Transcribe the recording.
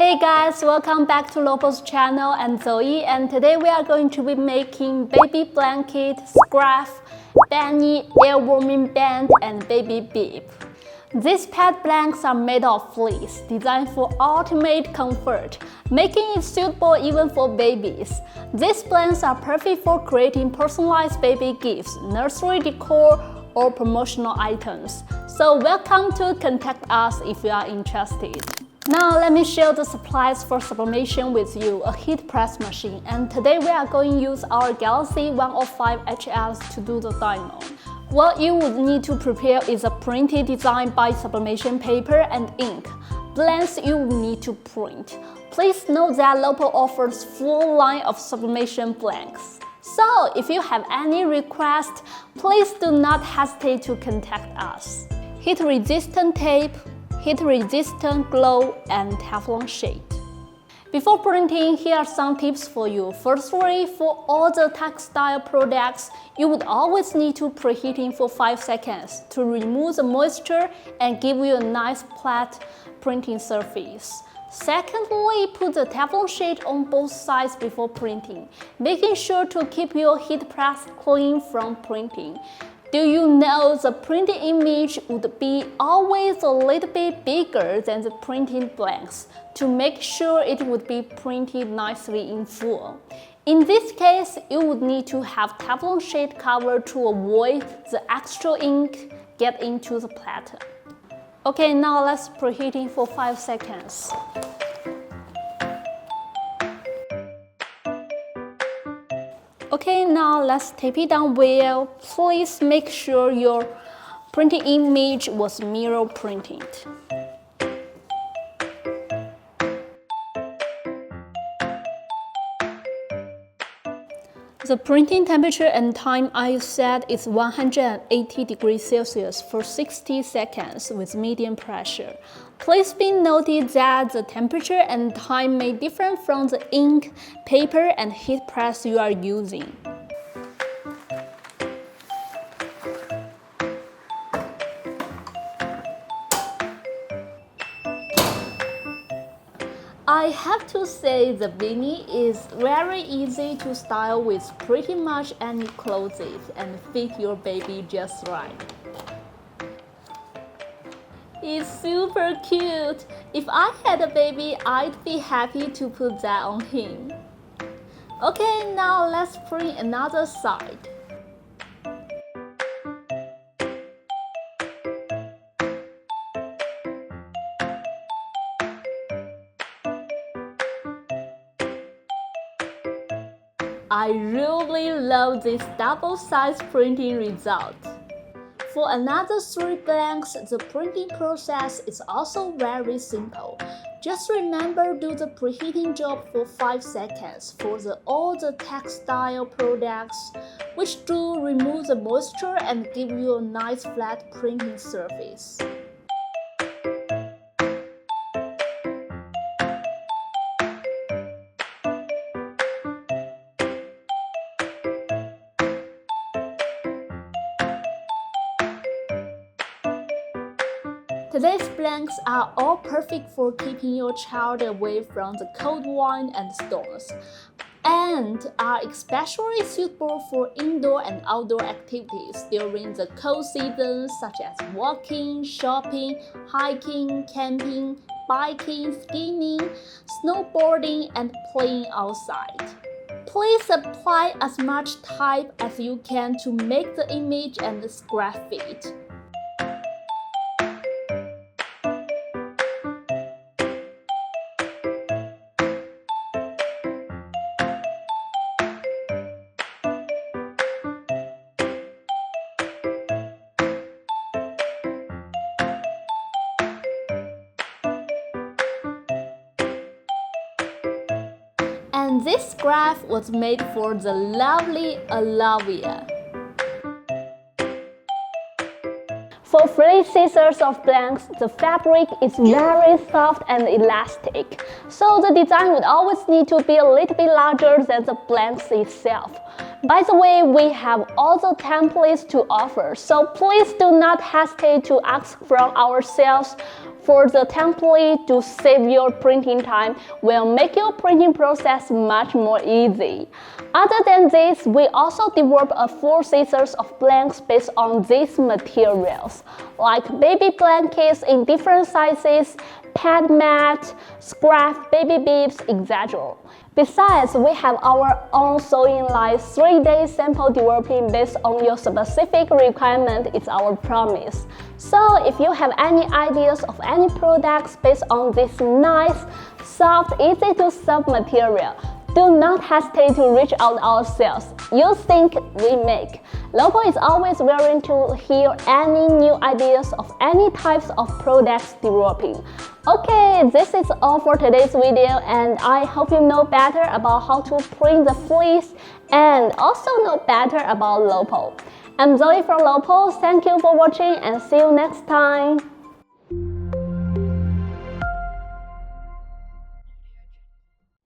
Hey guys, welcome back to LOPO's channel. I'm Zoe, and today we are going to be making baby blanket, scarf, beanie, air warming band, and baby bib. These pad blankets are made of fleece, designed for ultimate comfort, making it suitable even for babies. These blankets are perfect for creating personalized baby gifts, nursery decor, or promotional items. So welcome to contact us if you are interested. Now let me share the supplies for sublimation with you, a heat press machine, and today we are going to use our Galaxy 105 HS to do the demo. What you would need to prepare is a printed design by sublimation paper and ink. Blanks you will need to print. Please note that LOPO offers full line of sublimation blanks. So if you have any requests, please do not hesitate to contact us. Heat-resistant tape, heat-resistant glue, and Teflon sheet. Before printing, here are some tips for you. Firstly, for all the textile products, you would always need to preheating for 5 seconds to remove the moisture and give you a nice flat printing surface. Secondly, put the Teflon sheet on both sides before printing, making sure to keep your heat press clean from printing. Do you know the printed image would be always a little bit bigger than the printed blanks to make sure it would be printed nicely in full. In this case, you would need to have Teflon sheet cover to avoid the extra ink get into the pattern. Okay, now let's preheating for 5 seconds. Okay, now let's tape it down well. Please make sure your printing image was mirror printed. The printing temperature and time I set is 180 degrees Celsius for 60 seconds with medium pressure. Please be noted that the temperature and time may differ from the ink, paper, and heat press you are using. I have to say the beanie is very easy to style with pretty much any clothes and fit your baby just right. It's super cute. If I had a baby, I'd be happy to put that on him. Okay, now let's print another side. I really love this double-size printing result. For another 3 blanks, the printing process is also very simple. Just remember do the preheating job for 5 seconds for all the textile products, which do remove the moisture and give you a nice flat printing surface. Today's blanks are all perfect for keeping your child away from the cold wind and storms, and are especially suitable for indoor and outdoor activities during the cold seasons such as walking, shopping, hiking, camping, biking, skiing, snowboarding, and playing outside. Please apply as much type as you can to make the image and the scarf fit. And this scarf was made for the lovely Olivia. For fleece scissors of blanks, the fabric is very soft and elastic, so the design would always need to be a little bit larger than the blanks itself. By the way, we have all the templates to offer, so please do not hesitate to ask from our sales for the template to save your printing time will make your printing process much more easy. Other than this, we also developed a 4 scissors of blanks based on these materials, like baby blankets in different sizes, pad mat, scrap, baby bibs, etc. Besides, we have our own sewing line 3-day sample developing based on your specific requirement is our promise. So if you have any ideas of any products based on this nice, soft, easy to sew material, do not hesitate to reach out our sales. You think we make. LOPO is always willing to hear any new ideas of any types of products developing. Okay, this is all for today's video, and I hope you know better about how to print the fleece and also know better about LOPO. I'm Zoe from LOPO. Thank you for watching and see you next time.